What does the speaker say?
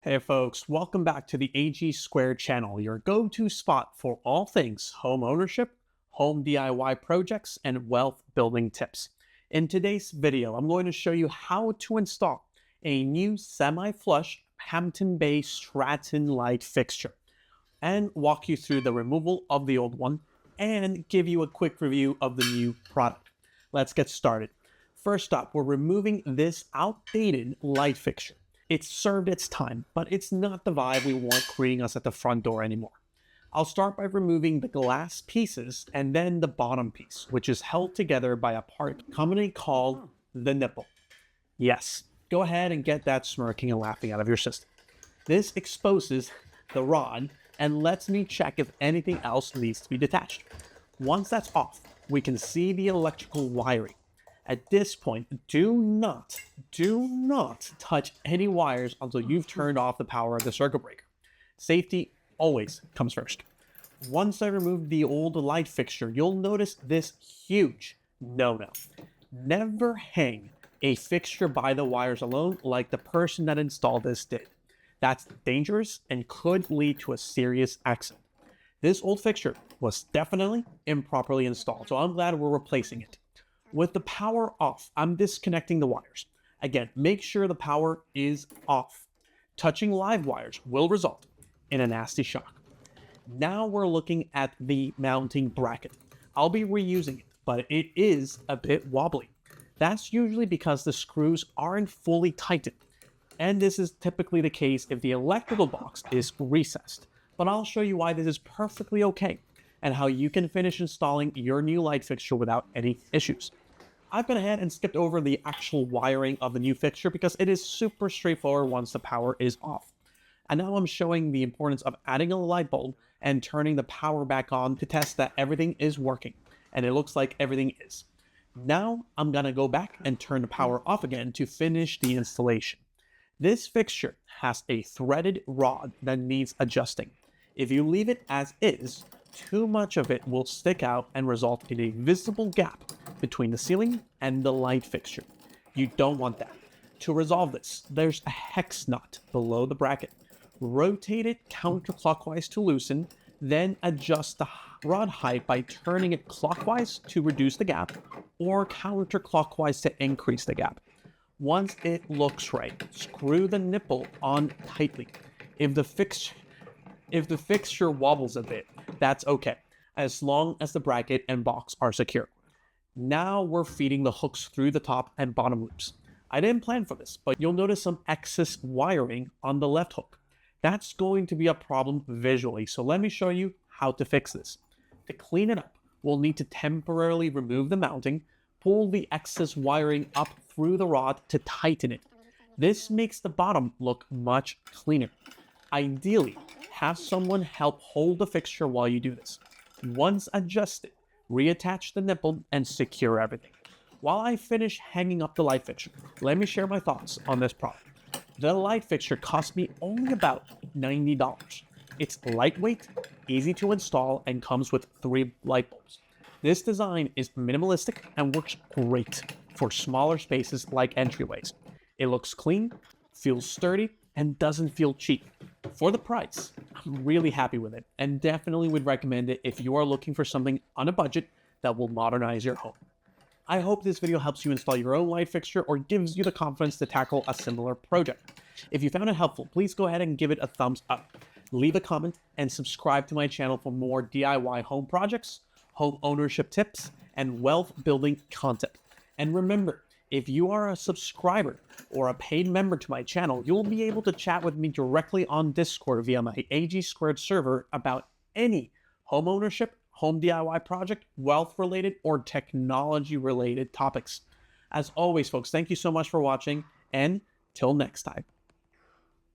Hey folks, welcome back to the AG Squared channel, your go-to spot for all things home ownership, home DIY projects, and wealth building tips. In today's video, I'm going to show you how to install a new semi-flush Hampton Bay Stratton light fixture and walk you through the removal of the old one and give you a quick review of the new product. Let's get started. First up, we're removing this outdated light fixture. It's served its time, but it's not the vibe we want greeting us at the front door anymore. I'll start by removing the glass pieces and then the bottom piece, which is held together by a part commonly called the nipple. Yes, go ahead and get that smirking and laughing out of your system. This exposes the rod and lets me check if anything else needs to be detached. Once that's off, we can see the electrical wiring. At this point, do not touch any wires until you've turned off the power of the circuit breaker. Safety always comes first. Once I remove the old light fixture, you'll notice this huge no-no. Never hang a fixture by the wires alone like the person that installed this did. That's dangerous and could lead to a serious accident. This old fixture was definitely improperly installed, so I'm glad we're replacing it. With the power off, I'm disconnecting the wires. Again, make sure the power is off. Touching live wires will result in a nasty shock. Now we're looking at the mounting bracket. I'll be reusing it, but it is a bit wobbly. That's usually because the screws aren't fully tightened. And this is typically the case if the electrical box is recessed. But I'll show you why this is perfectly okay and how you can finish installing your new light fixture without any issues. I've been ahead and skipped over the actual wiring of the new fixture because it is super straightforward once the power is off. And now I'm showing the importance of adding a light bulb and turning the power back on to test that everything is working. And it looks like everything is. Now I'm going to go back and turn the power off again to finish the installation. This fixture has a threaded rod that needs adjusting. If you leave it as is, too much of it will stick out and result in a visible gap between the ceiling and the light fixture. You don't want that. To resolve this, there's a hex nut below the bracket. Rotate it counterclockwise to loosen, then adjust the rod height by turning it clockwise to reduce the gap or counterclockwise to increase the gap. Once it looks right, screw the nipple on tightly. If the fixture wobbles a bit, that's okay, as long as the bracket and box are secure. Now we're feeding the hooks through the top and bottom loops. I didn't plan for this, but you'll notice some excess wiring on the left hook. That's going to be a problem visually, so let me show you how to fix this. To clean it up, we'll need to temporarily remove the mounting, pull the excess wiring up through the rod to tighten it. This makes the bottom look much cleaner. Ideally, have someone help hold the fixture while you do this. Once adjusted, reattach the nipple and secure everything. While I finish hanging up the light fixture, let me share my thoughts on this product. The light fixture cost me only about $90. It's lightweight, easy to install, and comes with 3 light bulbs. This design is minimalistic and works great for smaller spaces like entryways. It looks clean, feels sturdy, and doesn't feel cheap. For the price, I'm really happy with it and definitely would recommend it if you are looking for something on a budget that will modernize your home. I hope this video helps you install your own light fixture or gives you the confidence to tackle a similar project. If you found it helpful, please go ahead and give it a thumbs up. Leave a comment and subscribe to my channel for more DIY home projects, home ownership tips, and wealth building content. And remember, if you are a subscriber or a paid member to my channel, you'll be able to chat with me directly on Discord via my AG Squared server about any home ownership, home DIY project, wealth-related, or technology-related topics. As always, folks, thank you so much for watching, and till next time.